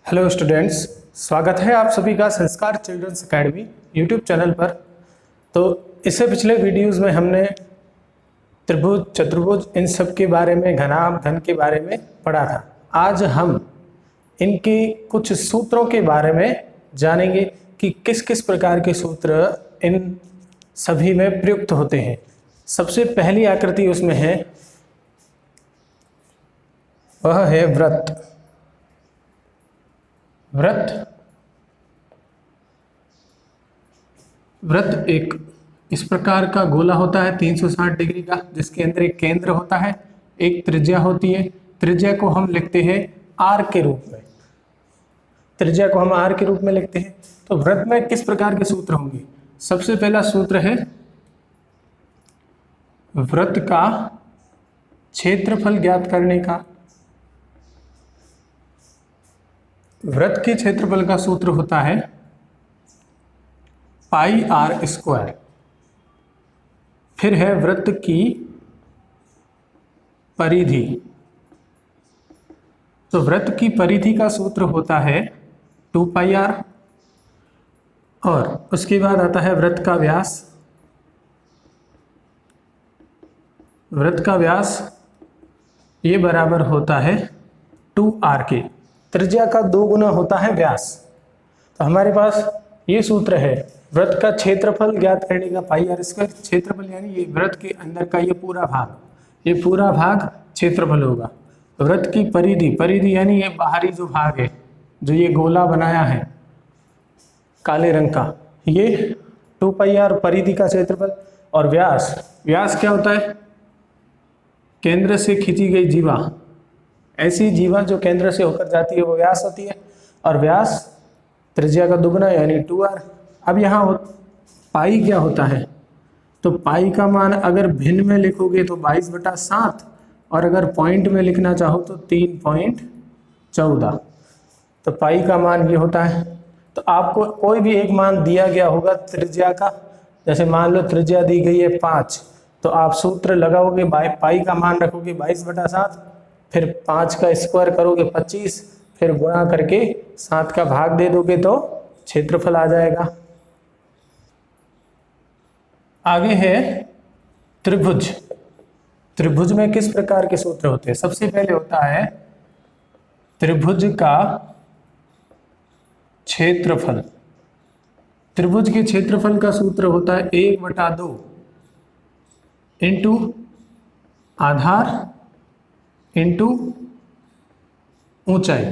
Hello students, स्वागत है आप सभी का संस्कार चिल्ड्रंस एकेडमी यूट्यूब चैनल पर। तो इससे पिछले वीडियोस में हमने त्रिभुज, चतुर्भुज इन सब के बारे में, घनाभ, घन के बारे में पढ़ा था। आज हम इनके कुछ सूत्रों के बारे में जानेंगे कि किस किस प्रकार के सूत्र इन सभी में प्रयुक्त होते हैं। सबसे पहली आकृति उसमें है, वह है वृत्त। वृत्त एक इस प्रकार का गोला होता है 360 डिग्री का, जिसके अंदर एक केंद्र होता है, एक त्रिज्या होती है। त्रिज्या को हम लिखते हैं आर के रूप में। लिखते हैं। तो वृत्त में किस प्रकार के सूत्र होंगे? सबसे पहला सूत्र है वृत्त का क्षेत्रफल ज्ञात करने का। वृत्त के क्षेत्रफल का सूत्र होता है पाई आर स्क्वायर। फिर है वृत्त की परिधि। तो वृत्त की परिधि का सूत्र होता है 2 पाई आर। और उसके बाद आता है वृत्त का व्यास। वृत्त का व्यास ये बराबर होता है 2r के। त्रिज्या का 2 गुना होता है व्यास। तो हमारे पास ये सूत्र है वृत्त का क्षेत्रफल ज्ञात करने का पाई आर स्क्वायर। क्षेत्रफल यानी ये वृत्त के अंदर का ये पूरा भाग क्षेत्रफल होगा। वृत्त की परिधि यानी ये बाहरी जो भाग है, जो ये गोला बनाया है काले रंग का, ये 2 पाई आर परिधि का क्षेत्रफल। और व्यास क्या होता है? केंद्र से खींची गई जीवा। ऐसी जीवा जो केंद्र से होकर जाती है वो व्यास होती है। और व्यास त्रिज्या का 2 गुना यानी 2r। अब यहाँ पाई क्या होता है? तो पाई का मान अगर भिन्न में लिखोगे तो 22/7, और अगर पॉइंट में लिखना चाहो तो 3.14। तो पाई का मान ये होता है। तो आपको कोई भी एक मान दिया गया होगा त्रिज्या का, जैसे मान लो त्रिज्या दी गई है 5, तो आप सूत्र लगाओगे, पाई का मान रखोगे 22/7, फिर 5 का स्क्वायर करोगे 25, फिर गुणा करके 7 का भाग दे दोगे तो क्षेत्रफल आ जाएगा। आगे है त्रिभुज। त्रिभुज में किस प्रकार के सूत्र होते हैं? सबसे पहले होता है त्रिभुज का क्षेत्रफल। त्रिभुज के क्षेत्रफल का सूत्र होता है 1/2 इंटू आधार इंटू ऊंचाई।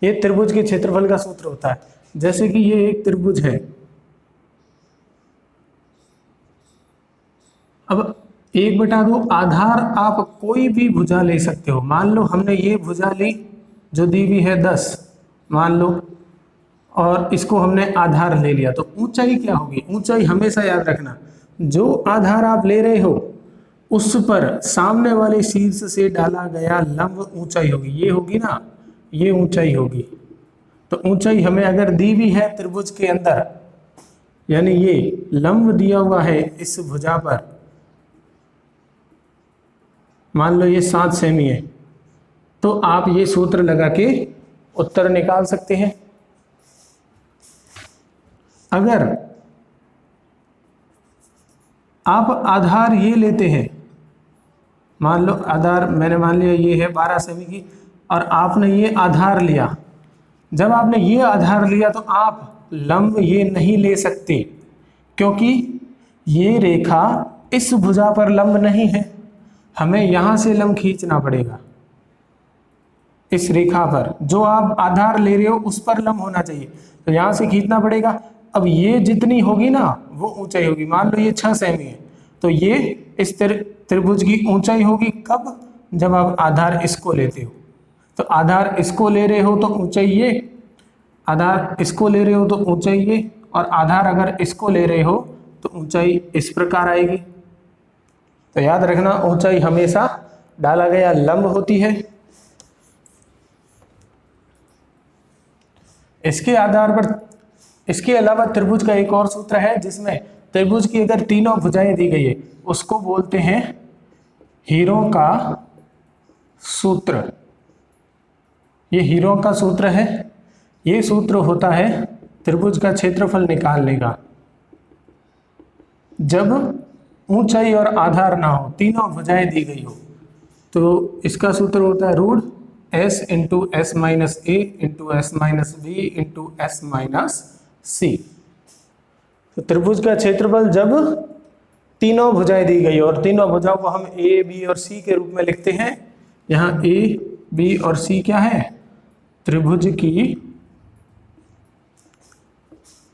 ये त्रिभुज के क्षेत्रफल का सूत्र होता है। जैसे कि ये एक त्रिभुज है। अब 1/2 आधार आप कोई भी भुजा ले सकते हो। मान लो हमने ये भुजा ली जो दी हुई है 10 मान लो, और इसको हमने आधार ले लिया। तो ऊंचाई क्या होगी? ऊंचाई हमेशा याद रखना, जो आधार आप ले रहे हो उस पर सामने वाले शीर्ष से डाला गया लंब ऊंचाई होगी। ये होगी ना, ये ऊंचाई होगी। तो ऊंचाई हमें अगर दी भी है त्रिभुज के अंदर, यानी ये लंब दिया हुआ है इस भुजा पर, मान लो ये 7 सेमी है, तो आप ये सूत्र लगा के उत्तर निकाल सकते हैं। अगर आप आधार ये लेते हैं, मान लो आधार मैंने मान लिया ये है 12 सेमी की, और आपने ये आधार लिया। जब आपने ये आधार लिया तो आप लंब ये नहीं ले सकते, क्योंकि ये रेखा इस भुजा पर लंब नहीं है। हमें यहाँ से लंब खींचना पड़ेगा। इस रेखा पर जो आप आधार ले रहे हो उस पर लंब होना चाहिए, तो यहाँ से खींचना पड़ेगा। अब ये जितनी होगी ना वो ऊंचाई होगी। मान लो ये 6 सेमी है, तो ये इस त्रिभुज की ऊंचाई होगी। कब? जब आप आधार इसको लेते हो। तो आधार इसको ले रहे हो तो ऊंचाई ये, आधार इसको ले रहे हो तो ऊंचाई ये, और आधार अगर इसको ले रहे हो तो ऊंचाई इस प्रकार आएगी। तो याद रखना, ऊंचाई हमेशा डाला गया लंब होती है। इसके आधार पर, इसके अलावा त्रिभुज का एक और सूत्र है, जिसमें त्रिभुज की अगर तीनों भुजाएं दी गई है उसको बोलते हैं हीरों का सूत्र। ये हीरो का सूत्र है। ये सूत्र होता है त्रिभुज का क्षेत्रफल निकालने का। जब ऊंचाई और आधार ना हो, तीनों भुजाएं दी गई हो, तो इसका सूत्र होता है root S into S minus A into S minus B into S minus C. तो त्रिभुज का क्षेत्रफल जब तीनों भुजाएं दी गई और तीनों भुजाओं को हम ए बी और सी के रूप में लिखते हैं। यहाँ ए बी और सी क्या है? त्रिभुज की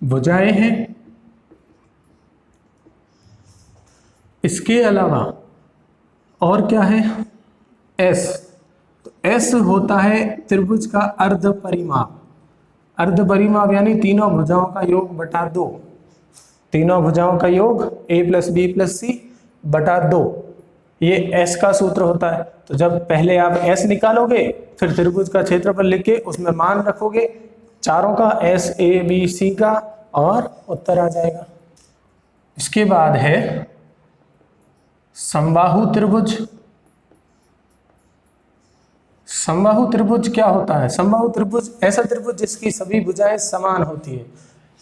भुजाएं हैं। इसके अलावा और क्या है? एस। तो एस होता है त्रिभुज का अर्ध परिमाप। अर्ध परिमाप यानी तीनों भुजाओं का योग बटा 2। तीनों भुजाओं का योग a प्लस बी प्लस सी बटा 2, ये s का सूत्र होता है। तो जब पहले आप s निकालोगे, फिर त्रिभुज का क्षेत्रफल लिख के उसमें मान रखोगे चारों का, s a b c का, और उत्तर आ जाएगा। इसके बाद है समबाहु त्रिभुज। समबाहु त्रिभुज क्या होता है? समबाहु त्रिभुज ऐसा त्रिभुज जिसकी सभी भुजाएं समान होती है।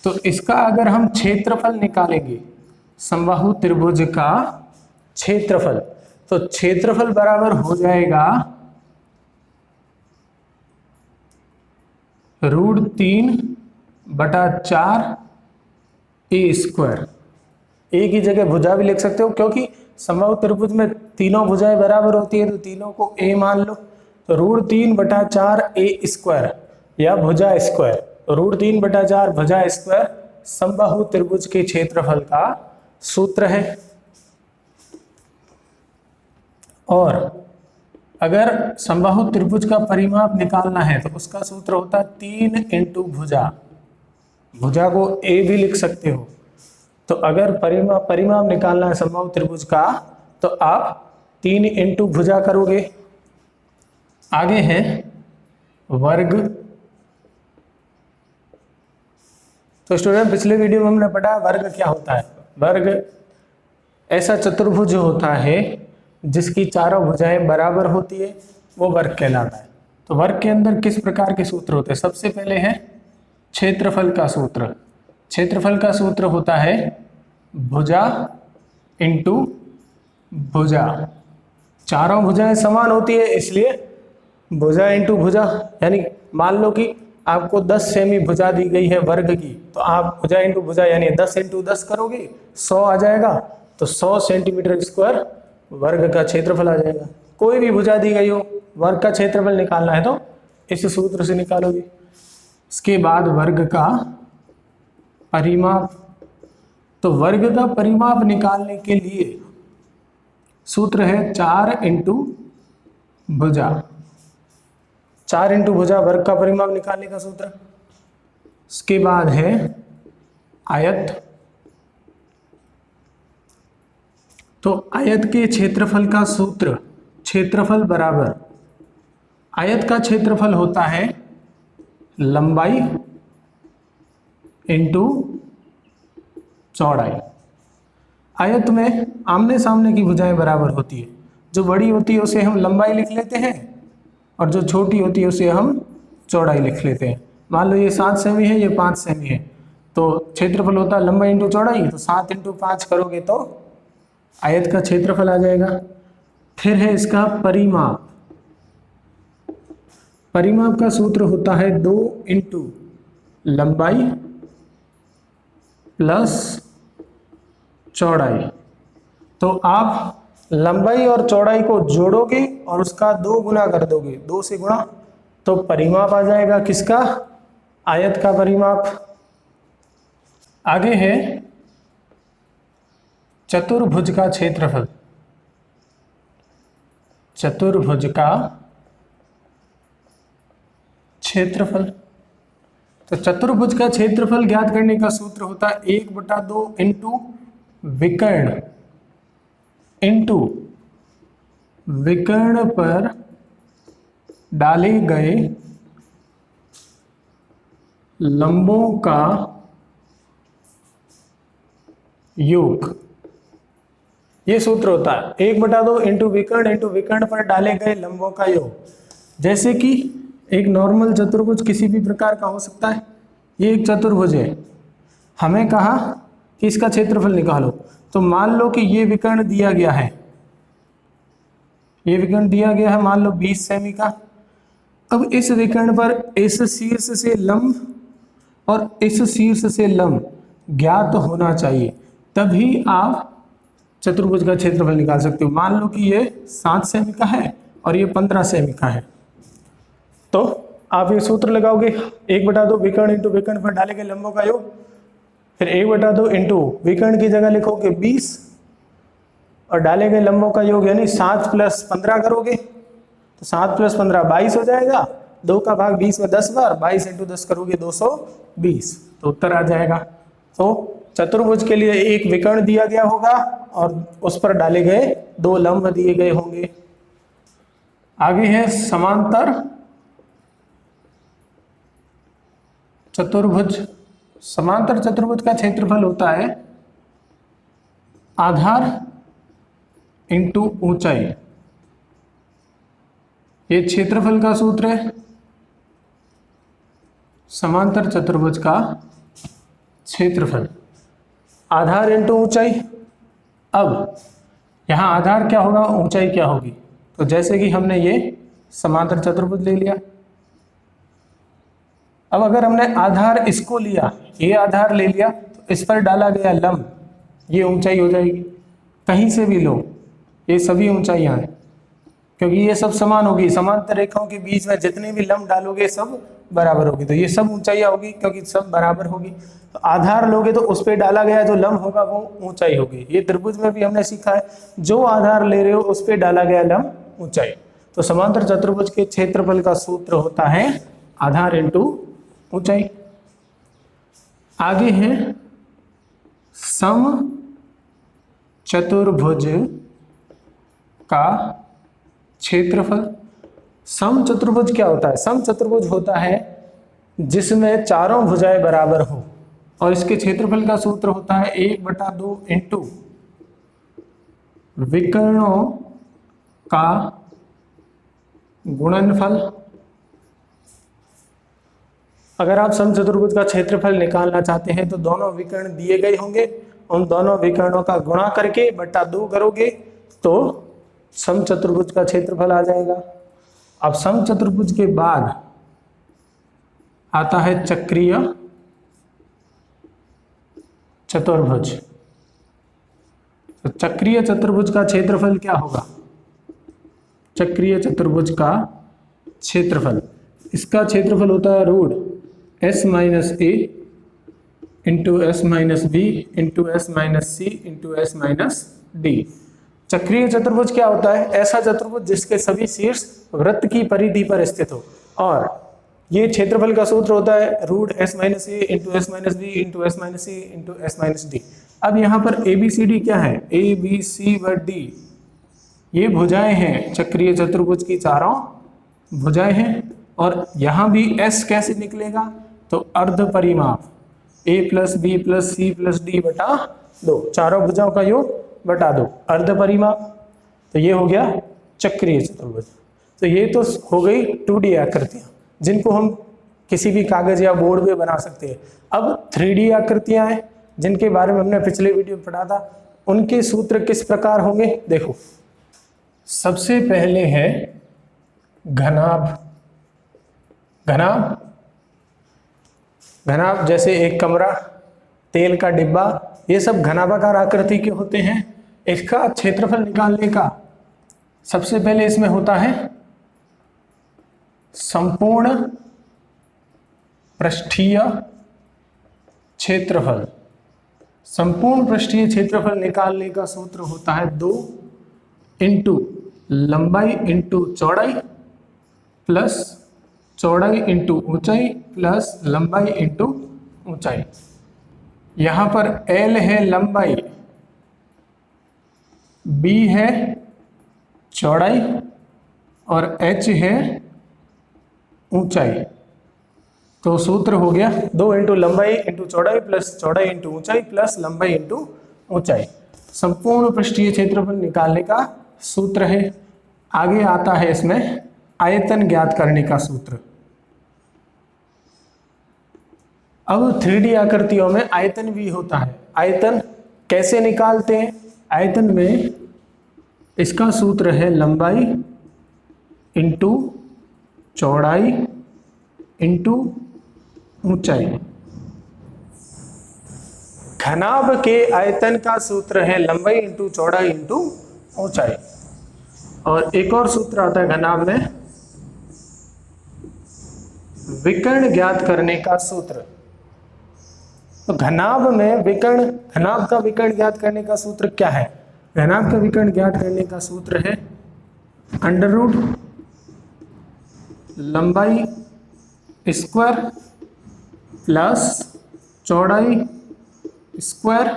तो इसका अगर हम क्षेत्रफल निकालेंगे, समबाहु त्रिभुज का क्षेत्रफल, तो क्षेत्रफल बराबर हो जाएगा रूट 3/4 ए स्क्वायर। ए की जगह भुजा भी लिख सकते हो, क्योंकि समबाहु त्रिभुज में तीनों भुजाएं बराबर होती है, तो तीनों को ए मान लो। तो रूट 3/4 ए स्क्वायर या भुजा स्क्वायर, रूट 3/4 भुजा स्क्वायर समबाहु त्रिभुज के क्षेत्रफल का सूत्र है। और अगर समबाहु त्रिभुज का परिमाप निकालना है तो उसका सूत्र होता है 3 इंटू भुजा। भुजा को ए भी लिख सकते हो। तो अगर परिमाप निकालना है समबाहु त्रिभुज का, तो आप 3 इंटू भुजा करोगे। आगे है वर्ग। तो स्टूडेंट, पिछले वीडियो में हमने पढ़ा वर्ग क्या होता है। वर्ग ऐसा चतुर्भुज होता है जिसकी चारों भुजाएं बराबर होती है, वो वर्ग कहलाता है। तो वर्ग के अंदर किस प्रकार के सूत्र होते हैं? सबसे पहले है क्षेत्रफल का सूत्र। क्षेत्रफल का सूत्र होता है भुजा इंटू भुजा। चारों भुजाएं समान होती है, इसलिए भुजा इंटू भुजा। यानी मान लो कि आपको 10 सेमी भुजा दी गई है वर्ग की, तो आप भुजा इंटू भुजा यानी 10 इंटू 10 करोगे, 100 आ जाएगा। तो 100 सेंटीमीटर स्क्वायर वर्ग का क्षेत्रफल आ जाएगा। कोई भी भुजा दी गई हो, वर्ग का क्षेत्रफल निकालना है तो इस सूत्र से निकालोगे। इसके बाद वर्ग का परिमाप। तो वर्ग का परिमाप निकालने के लिए सूत्र है 4 इंटू भुजा। 4 इंटू भुजा वर्ग का परिमाप निकालने का सूत्र। इसके बाद है आयत। तो आयत के क्षेत्रफल का सूत्र, क्षेत्रफल बराबर, आयत का क्षेत्रफल होता है लंबाई इंटू चौड़ाई। आयत में आमने सामने की भुजाएं बराबर होती है। जो बड़ी होती है उसे हम लंबाई लिख लेते हैं, और जो छोटी होती है उसे हम चौड़ाई लिख लेते हैं। मान लो ये 7 सेमी है, ये 5 सेमी है, तो क्षेत्रफल होता है लंबाई इंटू चौड़ाई। तो 7 इंटू 5 करोगे तो आयत का क्षेत्रफल आ जाएगा। फिर है इसका परिमाप। परिमाप का सूत्र होता है 2 इंटू लंबाई प्लस चौड़ाई। तो आप लंबाई और चौड़ाई को जोड़ोगे और उसका 2 गुना कर दोगे, 2 से गुणा, तो परिमाप आ जाएगा किसका? आयत का परिमाप। आगे है चतुर्भुज का क्षेत्रफल। चतुर्भुज का क्षेत्रफल। तो चतुर्भुज का क्षेत्रफल ज्ञात करने का सूत्र होता है 1/2 इंटू विकर्ण इंटू विकर्ण पर डाले गए लंबों का योग। ये सूत्र होता है 1/2 इंटू विकर्ण पर डाले गए लंबों का योग। जैसे कि एक नॉर्मल चतुर्भुज किसी भी प्रकार का हो सकता है। ये एक चतुर्भुज है, हमें कहा कि इसका क्षेत्रफल निकालो। तो मान लो कि ये विकर्ण दिया गया है, ये विकर्ण दिया गया है मान लो 20 सेमी का। अब इस विकर्ण पर इस शीर्ष से लंब और इस शीर्ष से लंब ज्ञात होना चाहिए, तभी आप चतुर्भुज का क्षेत्रफल निकाल सकते हो। मान लो कि ये 7 सेमी का है और ये 15 सेमी का है, तो आप ये सूत्र लगाओगे 1/2 विकर्ण इंटू विकर्ण पर डाले गए लंबों का योग, फिर 1/2 इंटू विकर्ण की जगह लिखोगे 20 और डाले गए लंबों का योग, यानी 7 + 15 करोगे तो 7 + 15 22 हो जाएगा। 2 का भाग 20 में 10 बार, 22 इंटू 10 करोगे 220, तो उत्तर आ जाएगा। तो चतुर्भुज के लिए एक विकर्ण दिया गया होगा और उस पर डाले गए 2 लंब दिए गए होंगे। आगे है समांतर चतुर्भुज। समांतर चतुर्भुज का क्षेत्रफल होता है आधार इंटू ऊंचाई। ये क्षेत्रफल का सूत्र है समांतर चतुर्भुज का क्षेत्रफल, आधार इंटू ऊंचाई। अब यहां आधार क्या होगा, ऊंचाई क्या होगी, तो जैसे कि हमने ये समांतर चतुर्भुज ले लिया, अब अगर हमने आधार इसको लिया, ये आधार ले लिया, तो इस पर डाला गया लंब, ये ऊंचाई हो जाएगी। कहीं से भी लो, ये सभी ऊंचाइयां हैं, क्योंकि ये सब समान होगी। समांतर रेखाओं के बीच में जितने भी लंब डालोगे सब बराबर होगी, तो ये सब ऊंचाइयां होगी क्योंकि सब बराबर होगी। तो आधार लोगे तो उस पर डाला गया जो लंब होगा वो ऊंचाई होगी। ये त्रिभुज में भी हमने सीखा है, जो आधार ले रहे हो उस पर डाला गया लंब ऊंचाई। तो समांतर चतुर्भुज के क्षेत्रफल का सूत्र होता है आधार इंटू ऊंचाई। आगे है सम चतुर्भुज का क्षेत्रफल। सम चतुर्भुज क्या होता है, सम चतुर्भुज होता है जिसमें चारों भुजाएं बराबर हो, और इसके क्षेत्रफल का सूत्र होता है 1/2 इंटू विकर्णों का गुणनफल। अगर आप सम चतुर्भुज का क्षेत्रफल निकालना चाहते हैं तो दोनों विकर्ण दिए गए होंगे, उन दोनों विकर्णों का गुणा करके बटा 2 करोगे तो सम चतुर्भुज का क्षेत्रफल आ जाएगा। अब सम चतुर्भुज के बाद आता है चक्रीय चतुर्भुज। तो चक्रीय चतुर्भुज का क्षेत्रफल क्या होगा, चक्रीय चतुर्भुज का क्षेत्रफल, इसका क्षेत्रफल होता है root s minus A into S minus B into S minus C into S minus D. चक्रीय चतुर्भुज क्या होता है, ऐसा चतुर्भुज जिसके सभी शीर्ष वृत्त की परिधि पर स्थित हो, और ये क्षेत्रफल का सूत्र होता है root s minus A into S minus B into S minus C into S minus D. अब यहाँ पर ए बी सी डी क्या है, ए बी सी व डी ये भुजाएं हैं, चक्रीय चतुर्भुज की चारों भुजाएं हैं। और यहाँ भी s कैसे निकलेगा, तो अर्ध परिमाप a plus B plus C plus D बटा 2, चारों भुजाओं का योग बटा 2, अर्ध परिमाप। तो ये हो गया चक्रीय चतुर्भुज। तो ये तो हो गई 2D आकृतियां जिनको हम किसी भी कागज या बोर्ड पे बना सकते हैं। अब 3D आकृतियां हैं जिनके बारे में हमने पिछले वीडियो में पढ़ा था, उनके सूत्र किस प्रकार होंगे देखो। सबसे पहले है घनाभ। घनाभ घनाभ जैसे एक कमरा, तेल का डिब्बा, ये सब घनाभाकार आकृति के होते हैं। इसका क्षेत्रफल निकालने का सबसे पहले इसमें होता है संपूर्ण पृष्ठीय क्षेत्रफल। संपूर्ण पृष्ठीय क्षेत्रफल निकालने का सूत्र होता है 2 इंटू लंबाई इंटू चौड़ाई प्लस चौड़ाई इंटू ऊंचाई प्लस लंबाई इंटू ऊंचाई। यहाँ पर L है लंबाई, B है चौड़ाई और H है ऊंचाई। तो सूत्र हो गया 2 इंटू लंबाई इंटू चौड़ाई प्लस चौड़ाई इंटू ऊंचाई प्लस लंबाई इंटू ऊंचाई। संपूर्ण पृष्ठीय क्षेत्रफल निकालने का सूत्र है। आगे आता है इसमें आयतन ज्ञात करने का सूत्र। अब 3D आकृतियों में आयतन भी होता है। आयतन कैसे निकालते हैं? आयतन में इसका सूत्र है लंबाई इंटू चौड़ाई इंटू ऊंचाई। घनाभ के आयतन का सूत्र है लंबाई इंटू चौड़ाई इंटू ऊंचाई। और एक और सूत्र आता है घनाभ में, विकर्ण ज्ञात करने का सूत्र। तो घनाभ में विकर्ण, घनाभ का विकर्ण ज्ञात करने का सूत्र क्या है? घनाभ का विकर्ण ज्ञात करने का सूत्र है अंडर रूट लंबाई स्क्वायर प्लस चौड़ाई स्क्वायर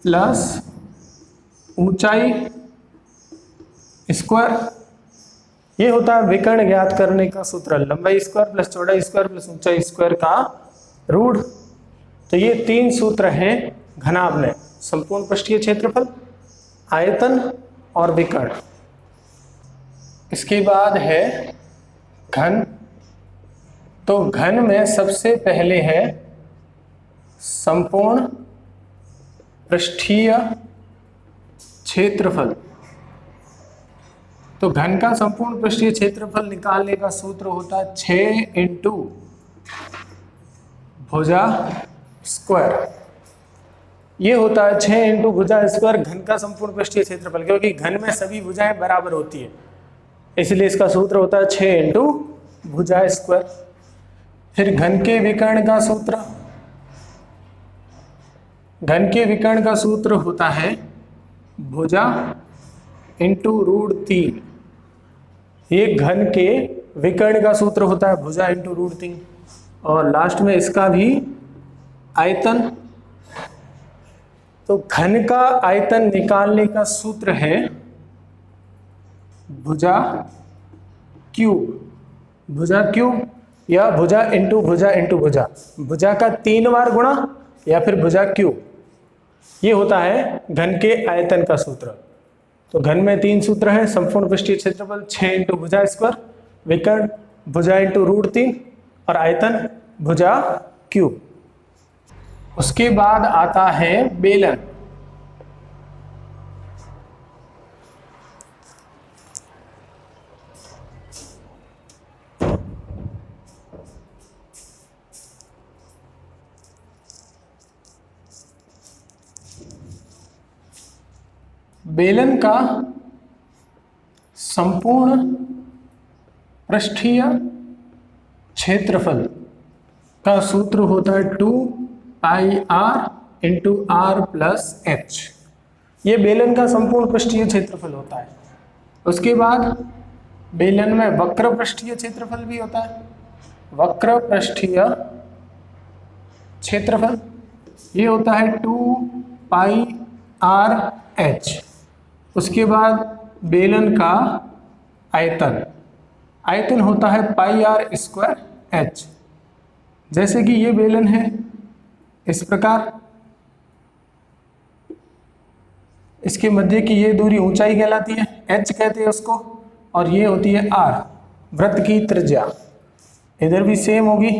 प्लस ऊंचाई स्क्वायर। ये होता है विकर्ण ज्ञात करने का सूत्र, लंबाई स्क्वायर प्लस चौड़ाई स्क्वायर प्लस ऊंचाई स्क्वायर का रूट। तो ये 3 सूत्र हैं घनाभ में, संपूर्ण पृष्ठीय क्षेत्रफल, आयतन और विकर्ण। इसके बाद है घन। तो घन में सबसे पहले है संपूर्ण पृष्ठीय क्षेत्रफल। तो घन का संपूर्ण पृष्ठीय क्षेत्रफल निकालने का सूत्र होता है 6 इंटू भुजा स्क्वायर। ये होता है 6 इंटू भुजा स्क्वायर घन का संपूर्ण पृष्ठीय क्षेत्रफल, क्योंकि घन में सभी भुजाएं बराबर होती है, इसलिए इसका सूत्र होता है 6 इंटू भुजा स्क्वायर। फिर घन के विकर्ण का सूत्र, घन के विकर्ण का सूत्र होता है भुजा इंटू रूट 3। ये घन के विकर्ण का सूत्र होता है भुजा इंटू रूट 3। और लास्ट में इसका भी आयतन। तो घन का आयतन निकालने का सूत्र है भुजा क्यूब। भुजा क्यूब या भुजा इंटू भुजा इंटू भुजा, भुजा का 3 बार गुणा या फिर भुजा क्यूब। ये होता है घन के आयतन का सूत्र। तो घन में 3 सूत्र हैं, संपूर्ण पृष्ठीय क्षेत्रफल 6 इंटू भुजा स्क्वायर, विकर्ण भुजा इंटू रूट 3 और आयतन भुजा क्यूब। उसके बाद आता है बेलन। बेलन का संपूर्ण पृष्ठीय क्षेत्रफल का सूत्र होता है 2 pi R into R plus H. ये बेलन का संपूर्ण पृष्ठीय क्षेत्रफल होता है। उसके बाद बेलन में वक्र पृष्ठीय क्षेत्रफल भी होता है। वक्र पृष्ठीय क्षेत्रफल ये होता है 2 पाई आर एच। उसके बाद बेलन का आयतन, आयतन होता है पाई आर स्क्वायर एच। जैसे कि ये बेलन है इस प्रकार, इसके मध्य की ये दूरी ऊंचाई कहलाती है, एच कहते हैं उसको, और ये होती है आर, वृत्त की त्रिज्या। इधर भी सेम होगी।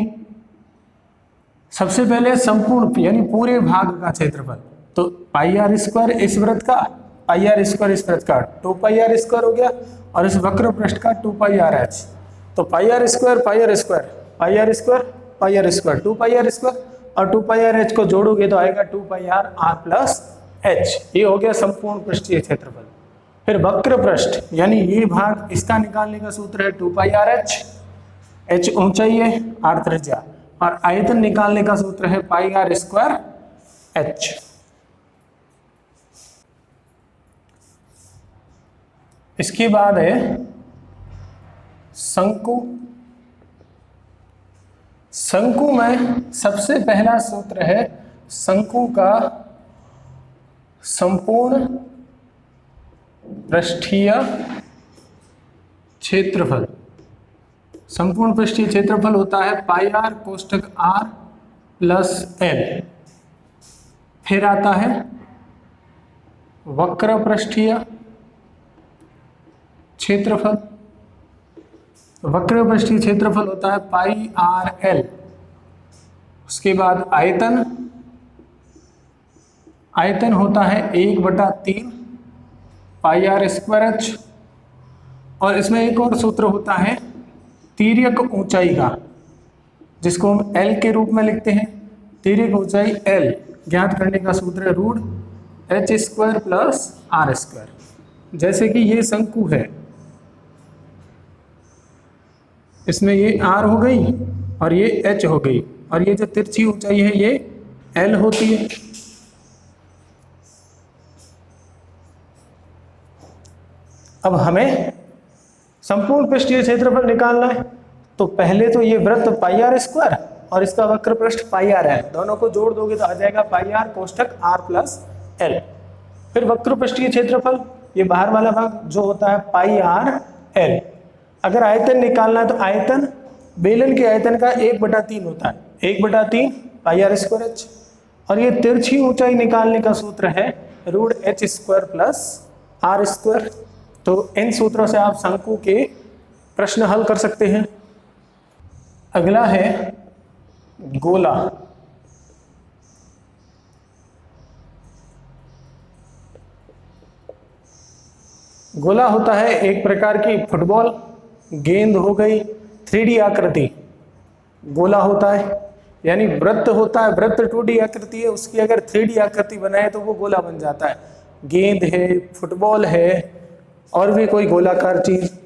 सबसे पहले संपूर्ण यानी पूरे भाग का क्षेत्रफल, तो पाई आर स्क्वायर इस वृत्त का, पाई आर स्क्वायर इस वृत्त का 2 पाई आर स्क्वायर हो गया, और इस वक्र पृष्ठ का 2 पाई आर एच। तो pi R square pi R square pi R square pi R square 2 pi R square, और 2 पाई आर एच को जोड़ोगे तो आएगा 2 pi are are plus H. ये हो गया संपूर्ण पृष्ठीय क्षेत्रफल। फिर वक्र पृष्ठ यानी ये भाग, इसका निकालने का सूत्र है 2 पाई आर एच, एच ऊंचाई है, आर त्रिज्या, और आयतन निकालने का सूत्र है पाई आर स्क्वायर एच। इसके बाद है शंकु। शंकु में सबसे पहला सूत्र है शंकु का संपूर्ण पृष्ठीय क्षेत्रफल। संपूर्ण पृष्ठीय क्षेत्रफल होता है पाई आर कोष्ठक आर प्लस एल। फिर आता है वक्र पृष्ठीय क्षेत्रफल। वक्र पृष्ठीय क्षेत्रफल होता है पाई आर एल। उसके बाद आयतन, आयतन होता है 1/3 पाई आर स्क्वायर एच। और इसमें एक और सूत्र होता है तिर्यक ऊंचाई का, जिसको हम L के रूप में लिखते हैं। तिर्यक ऊंचाई L ज्ञात करने का सूत्र है √h² + r²। जैसे कि ये शंकु है, इसमें ये r हो गई और ये h हो गई, और ये जो तिरछी ऊंचाई है ये L होती है। अब हमें संपूर्ण पृष्ठीय क्षेत्रफल निकालना है, तो पहले तो ये वृत्त πr² और इसका वक्र पृष्ठ πr है, दोनों को जोड़ दोगे तो आ जाएगा πr कोष्ठक r + l। फिर वक्र पृष्ठीय क्षेत्रफल, ये बाहर वाला भाग जो होता है πr/l। अगर आयतन निकालना है तो आयतन बेलन के आयतन का 1/3 होता है, 1/3 πr² h। और ये तिरछी ऊंचाई निकालने का सूत्र है √h² + r²। तो इन सूत्रों से आप शंकु के प्रश्न हल कर सकते हैं। अगला है गोला। गोला होता है एक प्रकार की फुटबॉल, गेंद हो गई, 3D आकृति गोला होता है, यानी वृत्त होता है, वृत्त 2D आकृति है, उसकी अगर 3D आकृति बनाए तो वो गोला बन जाता है। गेंद है, फुटबॉल है, और भी कोई गोलाकार चीज।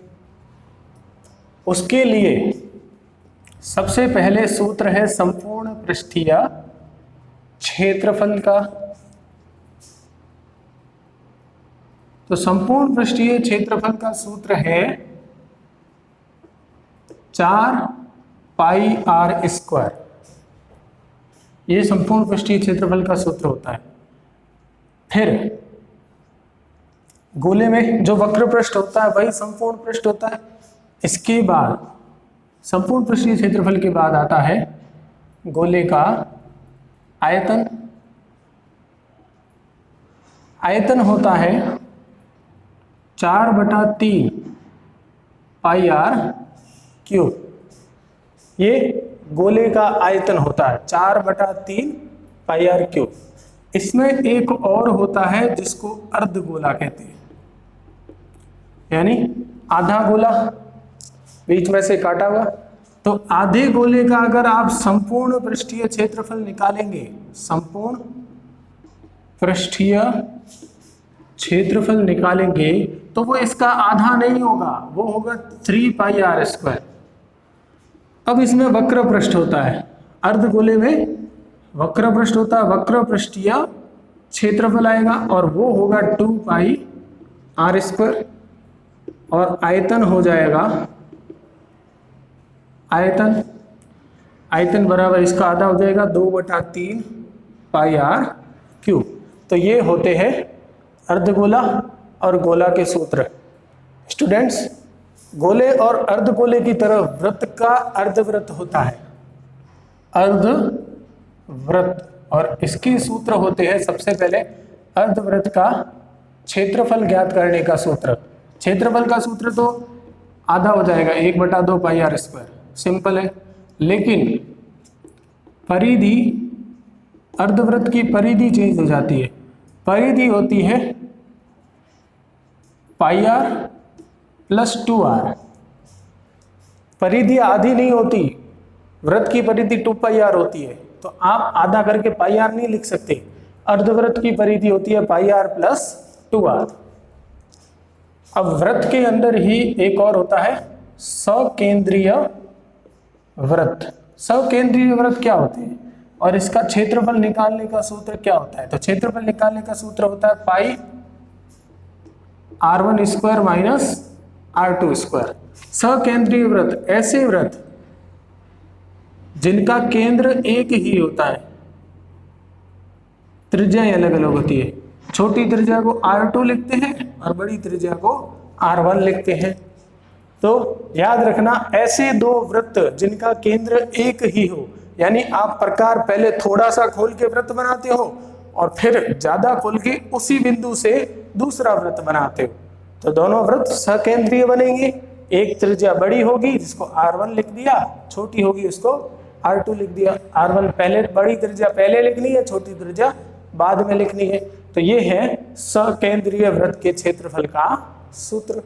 उसके लिए सबसे पहले सूत्र है संपूर्ण पृष्ठीय क्षेत्रफल का। तो संपूर्ण पृष्ठीय क्षेत्रफल का सूत्र है 4πr²। ये संपूर्ण पृष्ठीय क्षेत्रफल का सूत्र होता है। फिर गोले में जो वक्र पृष्ठ होता है वही संपूर्ण पृष्ठ होता है। इसके बाद संपूर्ण पृष्ठीय क्षेत्रफल के बाद आता है गोले का आयतन। आयतन होता है 4/3 πr³। ये गोले का आयतन होता है 4/3 πr³। इसमें एक और होता है जिसको अर्धगोला कहते हैं, यानी आधा गोला बीच में से काटा हुआ। तो आधे गोले का अगर आप संपूर्ण पृष्ठीय क्षेत्रफल निकालेंगे, संपूर्ण पृष्ठीय क्षेत्रफल निकालेंगे तो वो इसका आधा नहीं होगा, वो होगा 3πr²। अब इसमें वक्र पृष्ठ होता है, अर्धगोले में वक्र पृष्ठ होता है, वक्र पृष्ठीय क्षेत्रफल आएगा और वो होगा 2πr²। और आयतन हो जाएगा, आयतन बराबर इसका आधा हो जाएगा 2/3 πr³। तो ये होते हैं अर्धगोला और गोला के सूत्र। स्टूडेंट्स, गोले और अर्धगोले की तरह वृत्त का अर्धवृत्त होता है, अर्धवृत्त, और इसके सूत्र होते हैं सबसे पहले अर्धवृत्त का क्षेत्रफल ज्ञात करने का सूत्र। क्षेत्रफल का सूत्र तो आधा हो जाएगा 1/2 πr², सिंपल है। लेकिन परिधि, अर्धवृत्त की परिधि चेंज हो जाती है, परिधि होती है πr + 2r। परिधि आधी नहीं होती, वृत्त की परिधि 2πr होती है, तो आप आधा करके πr नहीं लिख सकते। अर्धवृत्त की परिधि होती है πr + 2r। अब वृत्त के अंदर ही एक और होता है सकेंद्रीय वृत्त। सकेंद्रीय वृत्त क्या होते हैं और इसका क्षेत्रफल निकालने का सूत्र क्या होता है? तो क्षेत्रफल निकालने का सूत्र होता है पाई r1² - r2²। सकेंद्रीय वृत्त ऐसे वृत्त जिनका केंद्र एक ही होता है, त्रिज्याएं अलग अलग होती है। छोटी त्रिज्या को r2 लिखते हैं और बड़ी त्रिज्या को r1 लिखते हैं। तो याद रखना, ऐसे दो वृत्त जिनका केंद्र एक ही हो, यानी आप प्रकार पहले थोड़ा सा खोल के वृत्त बनाते हो और फिर ज्यादा खोल के उसी बिंदु से दूसरा वृत्त बनाते हो, तो दोनों वृत्त सकेंद्रीय बनेंगे। एक त्रिज्या बड़ी होगी जिसको r1 लिख दिया, छोटी होगी उसको R2 लिख दिया, R1 पहले, बड़ी त्रिज्या पहले लिखनी है, छोटी त्रिज्या बाद में लिखनी है। तो ये है सकेंद्रीय वृत्त के क्षेत्रफल का सूत्र।